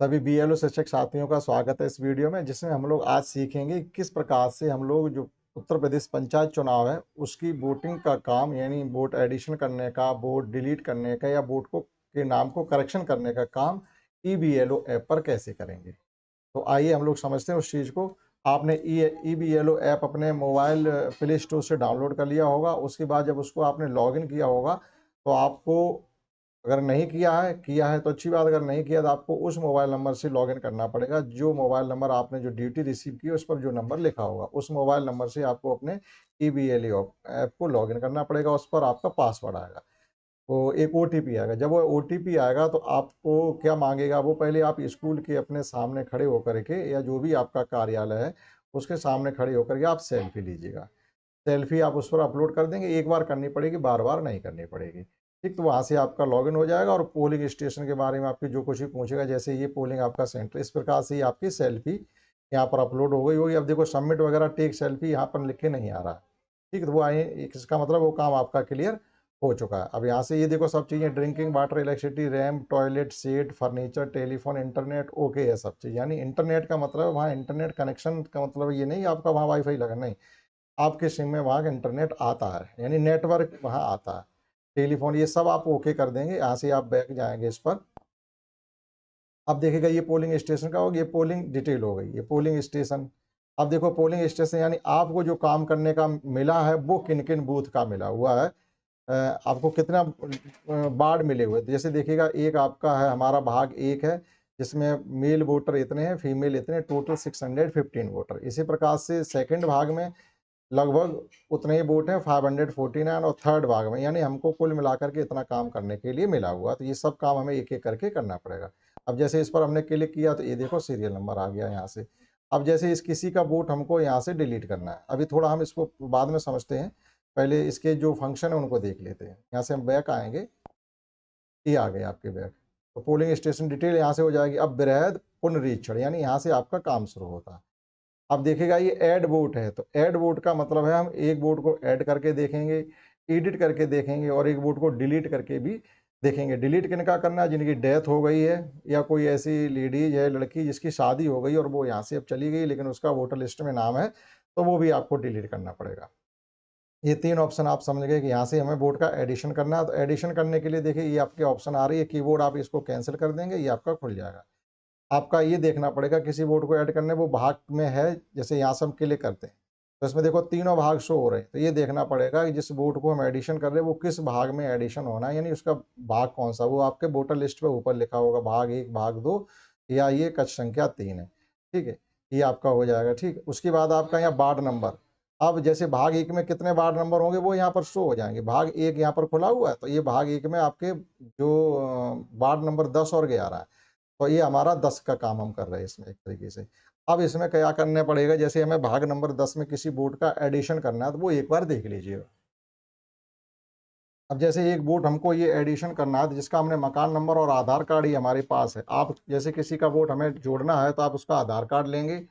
सभी बीएलओ शिक्षक साथियों का स्वागत है इस वीडियो में, जिसमें हम लोग आज सीखेंगे किस प्रकार से हम लोग जो उत्तर प्रदेश पंचायत चुनाव है उसकी वोटिंग का काम, यानी वोट एडिशन करने का, वोट डिलीट करने का या वोट को के नाम को करेक्शन करने का काम ईबीएलओ ऐप पर कैसे करेंगे। तो आइए हम लोग समझते हैं उस चीज़ को। आपने ईबीएलओ ऐप अपने मोबाइल प्ले स्टोर से डाउनलोड कर लिया होगा। उसके बाद जब उसको आपने लॉगिन किया होगा तो आपको, अगर नहीं किया है तो अच्छी बात, अगर नहीं किया तो आपको उस मोबाइल नंबर से लॉगिन करना पड़ेगा। जो मोबाइल नंबर आपने जो ड्यूटी रिसीव की है उस पर जो नंबर लिखा होगा, उस मोबाइल नंबर से आपको अपने ईबीएलओ ऐप को लॉगिन करना पड़ेगा। उस पर आपका पासवर्ड आएगा, तो एक ओटीपी आएगा। जब वो ओटीपी आएगा तो आपको क्या माँगेगा, वो पहले आप स्कूल के अपने सामने खड़े होकर के या जो भी आपका कार्यालय है, उसके सामने खड़े होकर के आप सेल्फी लीजिएगा। सेल्फी आप उस पर अपलोड कर देंगे, एक बार करनी पड़ेगी, बार-बार नहीं करनी पड़ेगी। ठीक, तो वहाँ से आपका लॉगिन हो जाएगा और पोलिंग स्टेशन के बारे में आपकी जो कुछ भी पूछेगा, जैसे ये पोलिंग आपका सेंटर, इस प्रकार से ही आपकी सेल्फी यहाँ पर अपलोड हो गई होगी। अब देखो सबमिट वगैरह टेक सेल्फी यहाँ पर लिख के नहीं आ रहा है। ठीक है, तो वो आए, इसका मतलब वो काम आपका क्लियर हो चुका है। अब यहाँ से ये देखो सब चीज़ें, drinking water, electricity, ramp, toilet, shed, furniture, telephone, internet, okay है सब चीज़। यानी इंटरनेट का मतलब वहाँ इंटरनेट कनेक्शन का मतलब ये नहीं आपका वहाँ वाईफ़ाई लगा, नहीं। आपके सिम में वहाँ का इंटरनेट आता है, यानी नेटवर्क वहाँ आता है। टेलीफ़ोन ये सब आप ओके कर देंगे। यहाँ से आप बैक जाएँगे इस पर। अब देखिएगा ये पोलिंग स्टेशन का हो गया, ये पोलिंग डिटेल हो गई, ये पोलिंग स्टेशन। अब देखो पोलिंग स्टेशन यानी आपको जो काम करने का मिला है वो किन-किन बूथ का मिला हुआ है। आपको कितना वार्ड मिले हुए हैं। जैसे देखिएगा एक आपका है, हमारा भाग 1 है, जिसमें मेल वोटर इतने हैं, फीमेल इतने, टोटल 615 वोटर। इसी प्रकार से सेकंड भाग में लगभग उतने ही वोट हैं, 549, और थर्ड भाग में यानी हमको कुल मिलाकर के इतना काम करने के लिए मिला हुआ। तो ये सब काम हमें एक-एक करके करना पड़ेगा। अब जैसे इस पर हमने क्लिक किया तो ये देखो सीरियल नंबर आ गया यहाँ से। अब जैसे इस किसी का वोट हमको यहाँ से डिलीट करना है। अभी थोड़ा हम इसको बाद में समझते हैं। पहले इसके जो फंक्शन है उनको देख लेते हैं। यहाँ से हम बैक आएँगे, ये आ गए आपके बैक। तो पोलिंग स्टेशन डिटेल यहाँ से हो जाएगी। अब वृहद पुनरीक्षण यानी यहाँ से आपका काम शुरू होता है। अब देखिएगा ये ऐड वोट है, तो ऐड वोट का मतलब है हम एक वोट को ऐड करके देखेंगे, एडिट करके देखेंगे और एक वोट को डिलीट करके भी देखेंगे। डिलीट किनका करना है, जिनकी डेथ हो गई है या कोई ऐसी लेडीज़ है, लड़की जिसकी शादी हो गई और वो यहाँ से अब चली गई लेकिन उसका वोटर लिस्ट में नाम है, तो वो भी आपको डिलीट करना पड़ेगा। ये 3 ऑप्शन आप समझ गए कि यहाँ से हमें वोट का एडिशन करना है। तो एडिशन करने के लिए देखिए ये आपके ऑप्शन आ रही है, कीबोर्ड आप इसको कैंसल कर देंगे, ये आपका खुल जाएगा। आपका ये देखना पड़ेगा किसी वोट को ऐड करने, वो भाग में है, जैसे यहाँ से हम क्लिक करते हैं, तो इसमें देखो तीनों भाग शो हो रहे हैं। तो ये देखना पड़ेगा कि जिस वोट को हम एडिशन कर रहे हैं वो किस भाग में एडिशन होना है, यानी उसका भाग कौन-सा, वो आपके वोटर लिस्ट पे ऊपर लिखा होगा भाग 1, भाग 2 या ये कक्ष संख्या 3 है। ठीक है? ये आपका हो जाएगा, ठीक। उसके बाद आपका यहाँ वार्ड नंबर, अब जैसे भाग 1 में कितने वार्ड नंबर होंगे वो यहाँ पर शो हो जाएँगे। भाग 1 यहाँ पर खुला हुआ है, तो ये भाग 1 में आपके जो वार्ड नंबर 10 और 11 है। तो ये हमारा 10 का काम हम कर रहे हैं इसमें एक तरीके से। अब इसमें क्या करना पड़ेगा, जैसे हमें भाग नंबर 10 में किसी वोट का एडिशन करना है, तो वो एक बार देख लीजिएगा। अब जैसे एक वोट हमको ये एडिशन करना है, तो जिसका हमने मकान नंबर और आधार कार्ड ही हमारे पास है। आप जैसे किसी का वोट हमें जोड़ना है, तो आप उसका आधार कार्ड लेंगे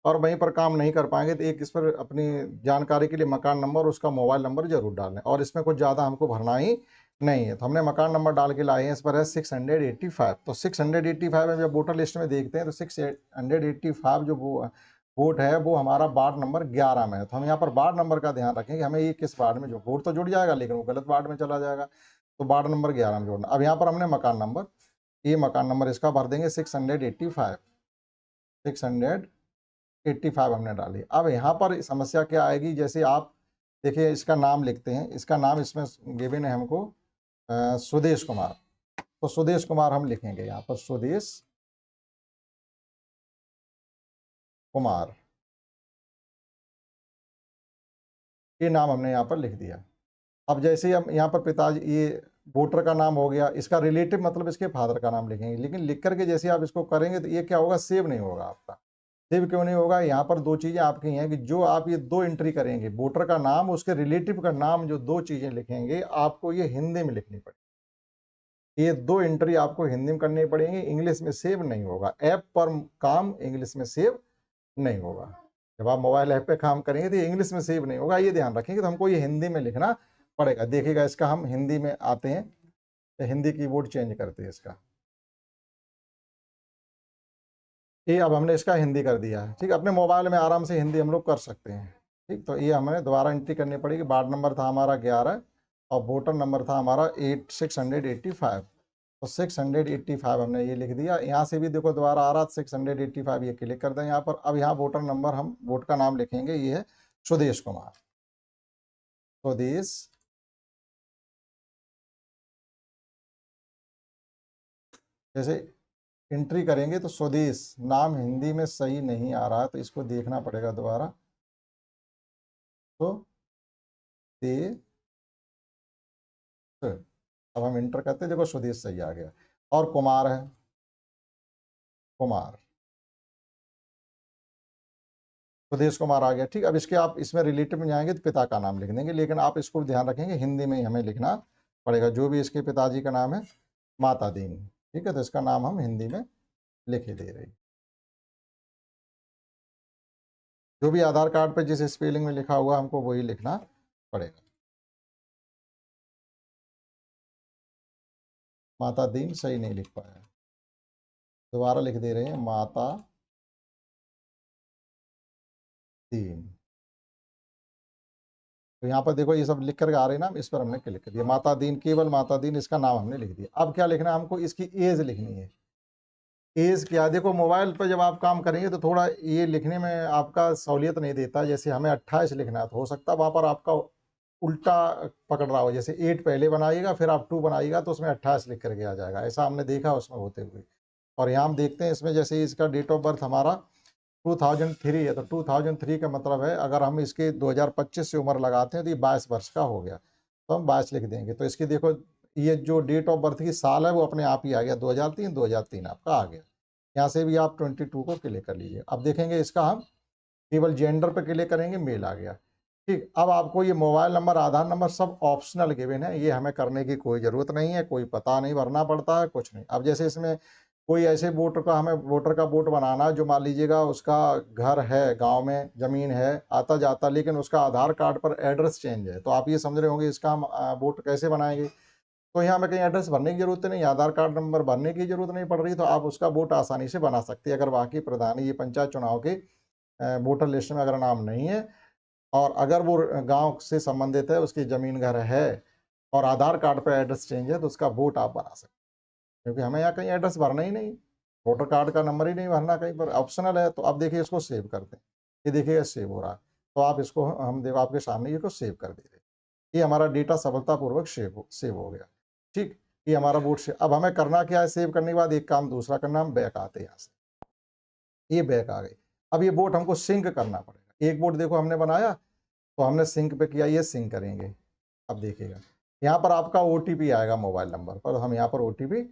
और वहीं पर काम नहीं कर पाएँगे, तो एक इस पर अपनी जानकारी के लिए मकान नंबर और उसका मोबाइल नंबर ज़रूर डाल लें और इसमें कुछ ज़्यादा हमको भरना ही नहीं है। तो हमने मकान नंबर डाल के लाए हैं, इस पर है 685। तो 685 में जब वोटर लिस्ट में देखते हैं तो 685 जो वो वोट है वो हमारा वार्ड नंबर 11 में है। तो हम यहाँ पर वार्ड नंबर का ध्यान रखें कि हमें ये किस वार्ड में, जो वोट तो जुड़ जाएगा लेकिन वो गलत वार्ड में चला जाएगा। तो वार्ड नंबर 11 में जोड़ना। अब यहाँ पर हमने मकान नंबर, ये मकान नंबर इसका भर देंगे 685, 685 हमने डाली। अब यहाँ पर समस्या क्या आएगी, जैसे आप देखिए इसका नाम लिखते हैं, इसका नाम इसमें गिवन है हमको सुदेश कुमार। तो सुदेश कुमार हम लिखेंगे यहाँ पर, सुदेश कुमार, ये नाम हमने यहाँ पर लिख दिया। अब जैसे ही हम यहाँ पर पिताजी, ये वोटर का नाम हो गया, इसका रिलेटिव मतलब इसके फादर का नाम लिखेंगे, लेकिन लिख कर के जैसे आप इसको करेंगे तो ये क्या होगा, सेव नहीं होगा आपका। सेव क्यों नहीं होगा, यहाँ पर 2 चीज़ें आपकी हैं कि जो आप ये 2 एंट्री करेंगे, वोटर का नाम, उसके रिलेटिव का नाम, जो 2 चीज़ें लिखेंगे, आपको ये हिंदी में लिखनी पड़ेगी। ये 2 एंट्री आपको हिंदी में करनी पड़ेंगी, इंग्लिश में सेव नहीं होगा। ऐप पर काम इंग्लिश में सेव नहीं होगा। जब आप मोबाइल ऐप पे काम करेंगे तो ये इंग्लिश में सेव नहीं होगा, ये ध्यान रखेंगे। तो हमको ये हिंदी में लिखना पड़ेगा। देखिएगा इसका हम हिंदी में आते हैं, तो हिंदी कीबोर्ड चेंज करते हैं इसका। ये अब हमने इसका हिंदी कर दिया है। ठीक, अपने मोबाइल में आराम से हिंदी हम लोग कर सकते हैं। ठीक, तो ये हमें दोबारा एंट्री करनी पड़ेगी। वार्ड नंबर था हमारा 11 और वोटर नंबर था हमारा 685। तो 685 हमने ये लिख दिया। यहाँ से भी देखो दोबारा आ रहा 685, ये क्लिक कर दें यहाँ पर। अब यहाँ वोटर नंबर, हम वोट का नाम लिखेंगे, ये है सुदेश कुमार। सुदेश जैसे एंट्री करेंगे तो स्वदेश नाम हिंदी में सही नहीं आ रहा है, तो इसको देखना पड़ेगा दोबारा। तो दे अब हम इंटर करते हैं, देखो स्वदेश सही आ गया। और कुमार है, कुमार, स्वदेश कुमार आ गया। ठीक, अब इसके आप इसमें रिलेटिव में जाएंगे तो पिता का नाम लिख देंगे, लेकिन आप इसको ध्यान रखेंगे हिंदी में ही हमें लिखना पड़ेगा। जो भी इसके पिताजी का नाम है माता दीन, ठीक है, तो इसका नाम हम हिंदी में लिख ही दे रहे हैं। जो भी आधार कार्ड पर जिस स्पेलिंग में लिखा हुआ हमको वही लिखना पड़ेगा। माता दीन सही नहीं लिख पाया, दोबारा लिख दे रहे हैं माता दीन। तो यहाँ पर देखो ये सब लिख करके आ रहे हैं ना, इस पर हमने क्लिक कर दिया। माता दीन, केवल माता दीन, इसका नाम हमने लिख दिया। अब क्या लिखना है हमको, इसकी एज लिखनी है। एज क्या, देखो मोबाइल पर जब आप काम करेंगे तो थोड़ा ये लिखने में आपका सहूलियत नहीं देता। जैसे हमें 28 लिखना है तो हो सकता है वहाँ पर आपका उल्टा पकड़ रहा हो, जैसे 8 पहले बनाइएगा फिर आप 2 बनाइएगा तो उसमें 28 लिख करके आ जाएगा। ऐसा हमने देखा उसमें होते हुए। और यहाँ हम देखते हैं इसमें, जैसे इसका डेट ऑफ बर्थ हमारा 2003 है, तो 2003 का मतलब है अगर हम इसके 2025 से उम्र लगाते हैं तो ये 22 वर्ष का हो गया, तो हम 22 लिख देंगे। तो इसकी देखो ये जो डेट ऑफ बर्थ की साल है वो अपने आप ही आ गया, 2003 आपका आ गया। यहाँ से भी आप 22 को क्लिक कर लीजिए। अब देखेंगे इसका हम केवल जेंडर पर क्लिक करेंगे, मेल आ गया। ठीक, अब आपको ये मोबाइल नंबर, आधार नंबर सब ऑप्शनल गिवन है, ये हमें करने की कोई ज़रूरत नहीं है, कोई पता नहीं भरना पड़ता है, कुछ नहीं। अब जैसे इसमें कोई ऐसे वोटर का, हमें वोटर का वोट बनाना है जो मान लीजिएगा उसका घर है, गांव में ज़मीन है, आता जाता, लेकिन उसका आधार कार्ड पर एड्रेस चेंज है, तो आप ये समझ रहे होंगे इसका हम वोट कैसे बनाएंगे। तो यहाँ हमें कहीं एड्रेस भरने की ज़रूरत नहीं, आधार कार्ड नंबर भरने की ज़रूरत नहीं पड़ रही, तो आप उसका वोट आसानी से बना सकते हैं। अगर वाकई प्रधानी ये पंचायत चुनाव के वोटर लिस्ट में अगर नाम नहीं है, और अगर वो गांव से संबंधित है, उसकी ज़मीन घर है और आधार कार्ड पर एड्रेस चेंज है, तो उसका वोट आप बना सकते हैं। क्योंकि हमें यहाँ कहीं एड्रेस भरना ही नहीं, वोटर कार्ड का नंबर ही नहीं भरना, कहीं पर ऑप्शनल है। तो अब देखिए इसको सेव करते हैं, ये देखिएगा सेव हो रहा है। तो आप इसको, हम देखो आपके सामने, ये को सेव कर दे रहे हैं। ये हमारा डेटा सफलतापूर्वक सेव हो गया। ठीक, ये हमारा वोट से। अब हमें करना क्या है, सेव करने के बाद एक काम दूसरा करना, हम बैक आते हैं यहाँ से, ये बैक आ गई। अब ये वोट हमको सिंक करना पड़ेगा। एक वोट देखो हमने बनाया, तो हमने सिंक पे किया, ये सिंक करेंगे। अब देखिएगा यहाँ पर आपका ओटीपी आएगा मोबाइल नंबर पर, हम यहाँ पर ओटीपी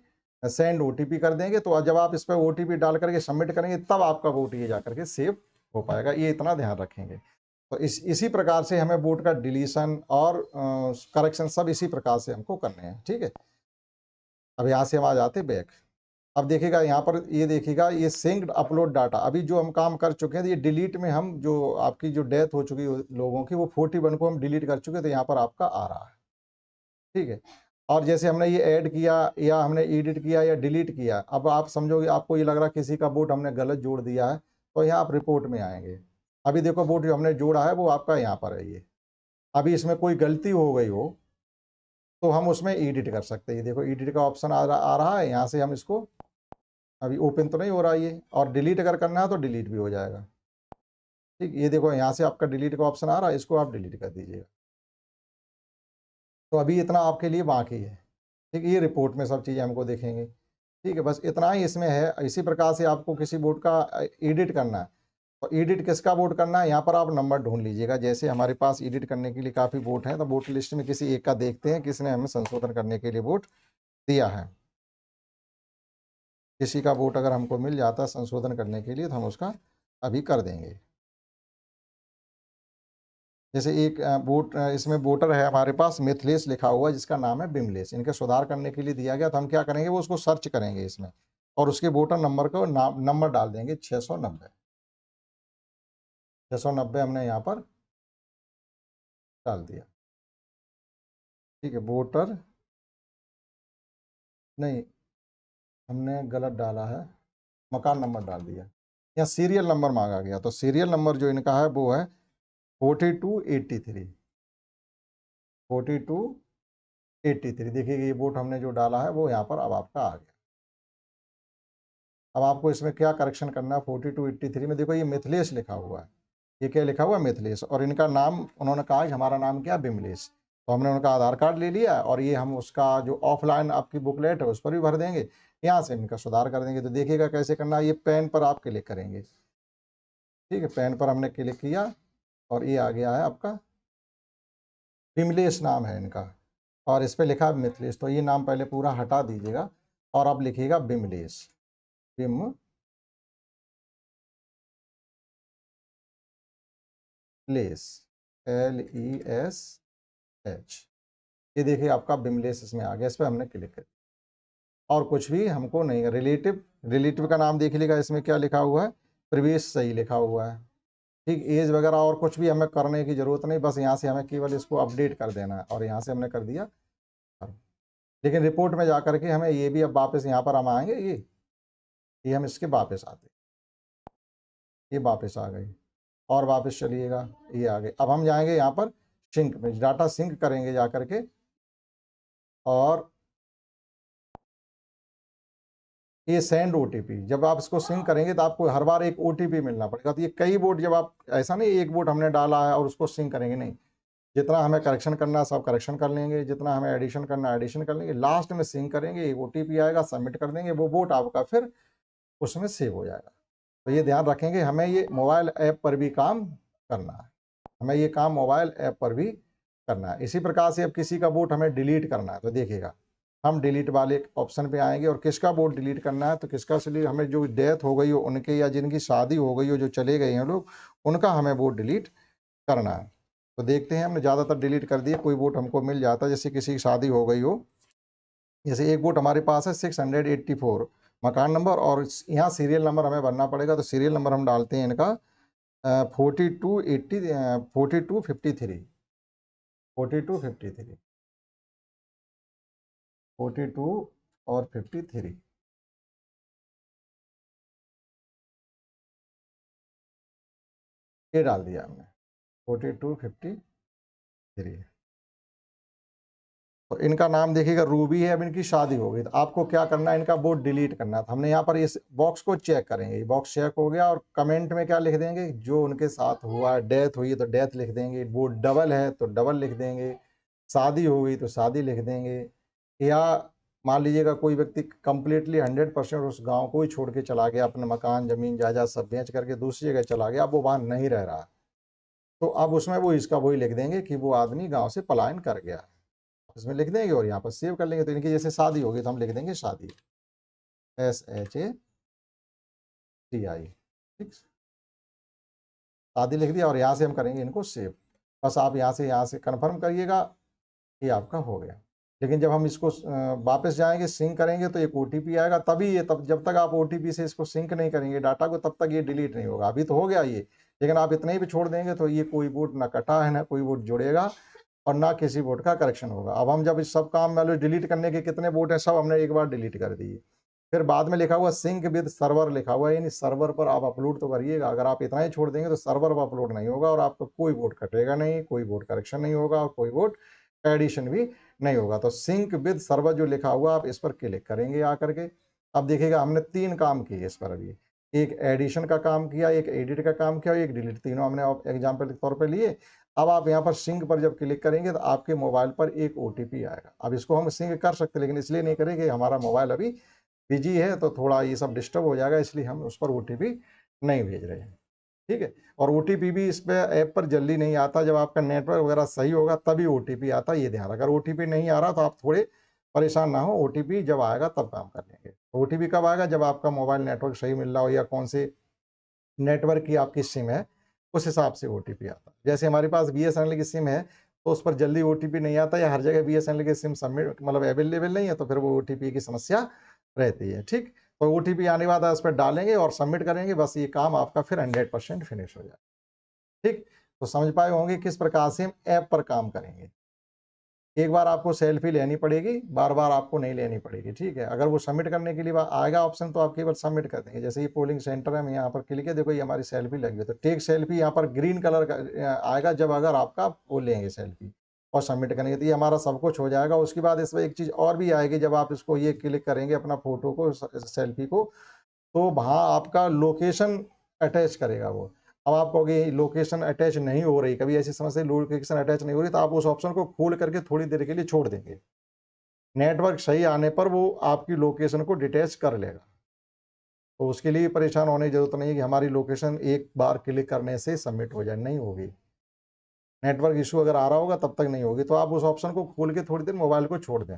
सेंड ओटीपी कर देंगे। तो जब आप इस पर ओटीपी डाल करके सबमिट करेंगे तब आपका वोट ये जा करके सेव हो पाएगा, ये इतना ध्यान रखेंगे। तो इसी प्रकार से हमें वोट का डिलीशन और करेक्शन सब इसी प्रकार से हमको करने हैं। ठीक है, अब यहाँ से हम आ जाते बैक। अब देखिएगा यहाँ पर, ये देखिएगा ये सिंक्ड अपलोड डाटा, अभी जो हम काम कर चुके हैं, ये डिलीट में हम जो आपकी जो डेथ हो चुकी है लोगों की, वो 41 को हम डिलीट कर चुके हैं, तो यहाँ पर आपका आ रहा है। ठीक है, और जैसे हमने ये ऐड किया या हमने एडिट किया या डिलीट किया, अब आप समझोगे, आपको ये लग रहा है किसी का वोट हमने गलत जोड़ दिया है, तो यहाँ आप रिपोर्ट में आएंगे। अभी देखो वोट जो हमने जोड़ा है वो आपका यहाँ पर है। ये अभी इसमें कोई गलती हो गई हो तो हम उसमें एडिट कर सकते हैं। देखो एडिट का ऑप्शन आ रहा है, यहाँ से हम इसको, अभी ओपन तो नहीं हो रहा ये, और डिलीट अगर करना है तो डिलीट भी हो जाएगा। ठीक, ये देखो यहाँ से आपका डिलीट का ऑप्शन आ रहा है, इसको आप डिलीट कर दीजिएगा। तो अभी इतना आपके लिए बाकी है। ठीक, ये रिपोर्ट में सब चीज़ें हमको देखेंगे। ठीक है, बस इतना ही इसमें है। इसी प्रकार से आपको किसी वोट का एडिट करना है, तो एडिट किसका वोट करना है, यहाँ पर आप नंबर ढूंढ लीजिएगा। जैसे हमारे पास एडिट करने के लिए काफ़ी वोट हैं, तो वोट लिस्ट में किसी एक का देखते हैं किसने हमें संशोधन करने के लिए वोट दिया है। किसी का वोट अगर हमको मिल जाता है संशोधन करने के लिए तो हम उसका अभी कर देंगे। जैसे एक वोट इसमें वोटर है हमारे पास मिथिलेश लिखा हुआ, जिसका नाम है बिमलेश, इनके सुधार करने के लिए दिया गया। तो हम क्या करेंगे, वो उसको सर्च करेंगे इसमें, और उसके वोटर नंबर को नंबर डाल देंगे 690। 690 हमने यहाँ पर डाल दिया। ठीक है, वोटर नहीं, हमने गलत डाला है, मकान नंबर डाल दिया। या सीरियल नंबर मांगा गया, तो सीरियल नंबर जो इनका है वो है 4283। 4283 देखिए ये बोट हमने जो डाला है वो यहाँ पर अब आपका आ गया। अब आपको इसमें क्या करेक्शन करना है, 4283 में देखो ये मिथिलेश लिखा हुआ है, ये क्या लिखा हुआ है, मिथिलेश, और इनका नाम उन्होंने कहा कि हमारा नाम क्या है, बिमलेश। तो हमने उनका आधार कार्ड ले लिया और ये हम उसका जो ऑफलाइन आपकी बुकलेट है उस पर भी भर देंगे, यहाँ से इनका सुधार कर देंगे। तो देखिएगा कैसे करना है, ये पेन पर आप क्लिक करेंगे, ठीक है, पेन पर हमने क्लिक किया और ये आ गया है आपका बिमलेश नाम है इनका, और इस पर लिखा है मिथिलेश, तो ये नाम पहले पूरा हटा दीजिएगा और आप लिखिएगा बिमलेश, बिमलेश, LESH, ये देखिए आपका बिमलेश इसमें आ गया, इस पर हमने क्लिक कर, और कुछ भी हमको नहीं, रिलेटिव, रिलेटिव का नाम देख लीजिएगा इसमें क्या लिखा हुआ है, प्रवेश सही लिखा हुआ है, ठीक, एज वगैरह और कुछ भी हमें करने की ज़रूरत नहीं, बस यहाँ से हमें केवल इसको अपडेट कर देना है और यहाँ से हमने कर दिया। लेकिन रिपोर्ट में जा करके हमें ये भी अब वापस यहाँ पर हम आएंगे, ये हम इसके वापस आते, ये वापस आ गई, और वापस चलिएगा, ये आ गए। अब हम जाएंगे यहाँ पर सिंक में, डाटा सिंक करेंगे जा करके, और ये सेंड ओटीपी, जब आप इसको सिंक करेंगे तो आपको हर बार एक ओटीपी मिलना पड़ेगा। तो ये कई वोट, जब आप ऐसा नहीं एक वोट हमने डाला है और उसको सिंक करेंगे, नहीं, जितना हमें करेक्शन करना है सब करेक्शन कर लेंगे, जितना हमें एडिशन करना है एडिशन कर लेंगे, लास्ट में सिंक करेंगे, एक ओटीपी आएगा, सबमिट कर देंगे, वो वोट आपका फिर उसमें सेव हो जाएगा। तो ये ध्यान रखेंगे, हमें ये मोबाइल ऐप पर भी काम करना है, हमें ये काम मोबाइल ऐप पर भी करना है। इसी प्रकार से अब किसी का वोट हमें डिलीट करना है, तो देखिएगा हम डिलीट वाले ऑप्शन पे आएंगे, और किसका वोट डिलीट करना है, तो किसका से हमें जो डेथ हो गई हो उनके, या जिनकी शादी हो गई हो, जो चले गए हैं लोग, उनका हमें वोट डिलीट करना है। तो देखते हैं, हमने ज़्यादातर डिलीट कर दिए, कोई वोट हमको मिल जाता है, जैसे किसी की शादी हो गई हो, जैसे एक वोट हमारे पास है 684 मकान नंबर, और यहाँ सीरियल नंबर हमें भरना पड़ेगा, तो सीरियल नंबर हम डालते हैं इनका 4280 4253 4253 42 और 53, ये डाल दिया हमने 4253। तो इनका नाम देखिएगा रूबी है, अब इनकी शादी हो गई, तो आपको क्या करना है, इनका वोट डिलीट करना है। तो हमने यहाँ पर इस बॉक्स को चेक करेंगे, ये बॉक्स चेक हो गया, और कमेंट में क्या लिख देंगे, जो उनके साथ हुआ है, डेथ हुई है तो डेथ लिख देंगे, वोट डबल है तो डबल लिख देंगे, शादी हो गई तो शादी लिख देंगे, या मान लीजिएगा कोई व्यक्ति कंप्लीटली 100% उस गाँव को ही छोड़ के चला गया, अपने मकान जमीन जायदाद सब बेच करके दूसरी जगह चला गया, अब वो वहाँ नहीं रह रहा, तो अब उसमें वो इसका वही लिख देंगे कि वो आदमी गाँव से पलायन कर गया, इसमें लिख देंगे और यहाँ पर सेव कर लेंगे। तो इनकी जैसे शादी होगी तो हम लिख देंगे शादी, SHADI, ठीक, शादी लिख दिया, और यहाँ से हम करेंगे इनको सेव। बस आप यहाँ से कन्फर्म करिएगा, ये आपका हो गया। लेकिन जब हम इसको वापस जाएंगे सिंक करेंगे तो एक OTP आएगा, तभी ये, तब जब तक आप OTP से इसको सिंक नहीं करेंगे डाटा को, तब तक ये डिलीट नहीं होगा। अभी तो हो गया ये, लेकिन आप इतने ही भी छोड़ देंगे तो ये कोई वोट ना कटा है, ना कोई वोट जुड़ेगा, और ना किसी वोट का करेक्शन होगा। अब हम जब इस सब काम में डिलीट करने के कितने वोट हैं, सब हमने एक बार डिलीट कर दिए, फिर बाद में लिखा हुआ सिंक विद सर्वर लिखा हुआ है, यानी सर्वर पर आप अपलोड तो करिएगा। अगर आप इतना ही छोड़ देंगे तो सर्वर पर अपलोड नहीं होगा, और आपका कोई वोट कटेगा नहीं, कोई वोट करेक्शन नहीं होगा, और कोई वोट एडिशन भी नहीं होगा। तो सिंक विद सर्वर जो लिखा हुआ, आप इस पर क्लिक करेंगे आकर के। अब देखिएगा हमने 3 काम किए इस पर अभी, एक एडिशन का काम किया, एक एडिट का काम किया, एक डिलीट, तीनों हमने एग्जाम्पल के तौर पर लिए। अब आप यहाँ पर सिंक पर जब क्लिक करेंगे तो आपके मोबाइल पर एक OTP आएगा। अब इसको हम सिंक कर सकते हैं, लेकिन इसलिए नहीं करेंगे, हमारा मोबाइल अभी बिजी है, तो थोड़ा ये सब डिस्टर्ब हो जाएगा, इसलिए हम उस पर OTP नहीं भेज रहे हैं, ठीक है। और OTP भी इस पे ऐप पर जल्दी नहीं आता, जब आपका नेटवर्क वगैरह सही होगा तभी OTP आता है, ये ध्यान। अगर OTP नहीं आ रहा तो आप थोड़े परेशान ना हो, OTP जब आएगा तब काम कर लेंगे। OTP कब आएगा, जब आपका मोबाइल नेटवर्क सही मिल रहा हो, या कौन से नेटवर्क की आपकी सिम है उस हिसाब से OTP आता है। जैसे हमारे पास BSNL की सिम है, तो उस पर जल्दी OTP नहीं आता, या हर जगह BSNL की सिम सबमिट मतलब अवेलेबल नहीं है, तो फिर वो OTP की समस्या रहती है, ठीक। तो OTP आने के बाद उस पर डालेंगे और सबमिट करेंगे, बस ये काम आपका फिर 100% फिनिश हो जाए, ठीक। तो समझ पाए होंगे किस प्रकार से हम ऐप पर काम करेंगे। एक बार आपको सेल्फी लेनी पड़ेगी, बार-बार आपको नहीं लेनी पड़ेगी, ठीक है? अगर वो सबमिट करने के लिए आएगा ऑप्शन तो आप केवल सबमिट कर देंगे। जैसे ये पोलिंग सेंटर है, हम यहाँ पर क्लिक है, देखो ये हमारी सेल्फी लगी है, तो टेक सेल्फी यहाँ पर ग्रीन कलर का आएगा जब अगर आपका वो लेंगे सेल्फी और सबमिट करेंगे, तो ये हमारा सब कुछ हो जाएगा। उसके बाद इसमें एक चीज़ और भी आएगी, जब आप इसको ये क्लिक करेंगे अपना फ़ोटो को सेल्फी को, तो वहाँ आपका लोकेशन अटैच करेगा वो। अब आप कहोगे लोकेशन अटैच नहीं हो रही, कभी ऐसी समस्या लोकेशन अटैच नहीं हो रही, तो आप उस ऑप्शन को खोल करके थोड़ी देर के लिए छोड़ देंगे। नेटवर्क सही आने पर वो आपकी लोकेशन को डिटेच कर लेगा। तो उसके लिए परेशान होने की ज़रूरत नहीं है कि हमारी लोकेशन एक बार क्लिक करने से सबमिट हो जाए, नहीं होगी। नेटवर्क इश्यू अगर आ रहा होगा तब तक नहीं होगी, तो आप उस ऑप्शन को खोल के थोड़ी देर मोबाइल को छोड़ दें।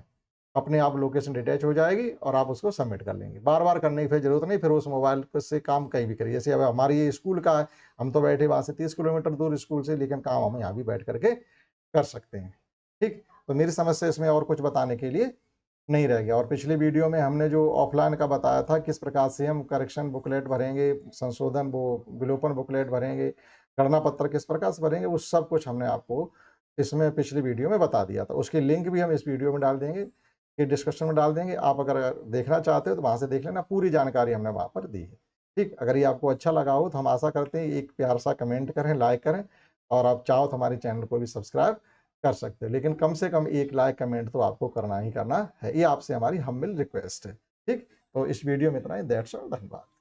अपने आप लोकेशन डिटैच हो जाएगी और आप उसको सबमिट कर लेंगे। बार-बार करने की फिर ज़रूरत नहीं, फिर उस मोबाइल प से काम कहीं भी करिए। जैसे अब हमारी ये स्कूल का है, हम तो बैठे वहाँ से 30 किलोमीटर दूर स्कूल से, लेकिन काम हम यहाँ भी बैठ कर के कर सकते हैं। ठीक? तो मेरी समझ से इसमें और कुछ बताने के लिए नहीं रह गया। और पिछली वीडियो में हमने जो ऑफ़लाइन का बताया था, किस प्रकार से हम करेक्शन बुकलेट भरेंगे, संशोधन वो विलोपन बुकलेट भरेंगे, गणना पत्र किस प्रकार से भरेंगे, वो सब कुछ हमने आपको इसमें पिछली वीडियो में बता दिया था। उसकी लिंक भी हम इस वीडियो में डाल देंगे, ये डिस्क्रिप्शन में डाल देंगे। आप अगर देखना चाहते हो तो वहाँ से देख लेना, पूरी जानकारी हमने वहाँ पर दी है। ठीक? अगर ये आपको अच्छा लगा हो तो हम आशा करते हैं एक प्यारा-सा कमेंट करें, लाइक करें, और आप चाहो तो हमारे चैनल को भी सब्सक्राइब कर सकते हो। लेकिन कम से कम एक लाइक कमेंट तो आपको करना ही करना है। ये आपसे हमारी हम्बल रिक्वेस्ट है। ठीक? तो इस वीडियो में इतना ही। That's all. धन्यवाद।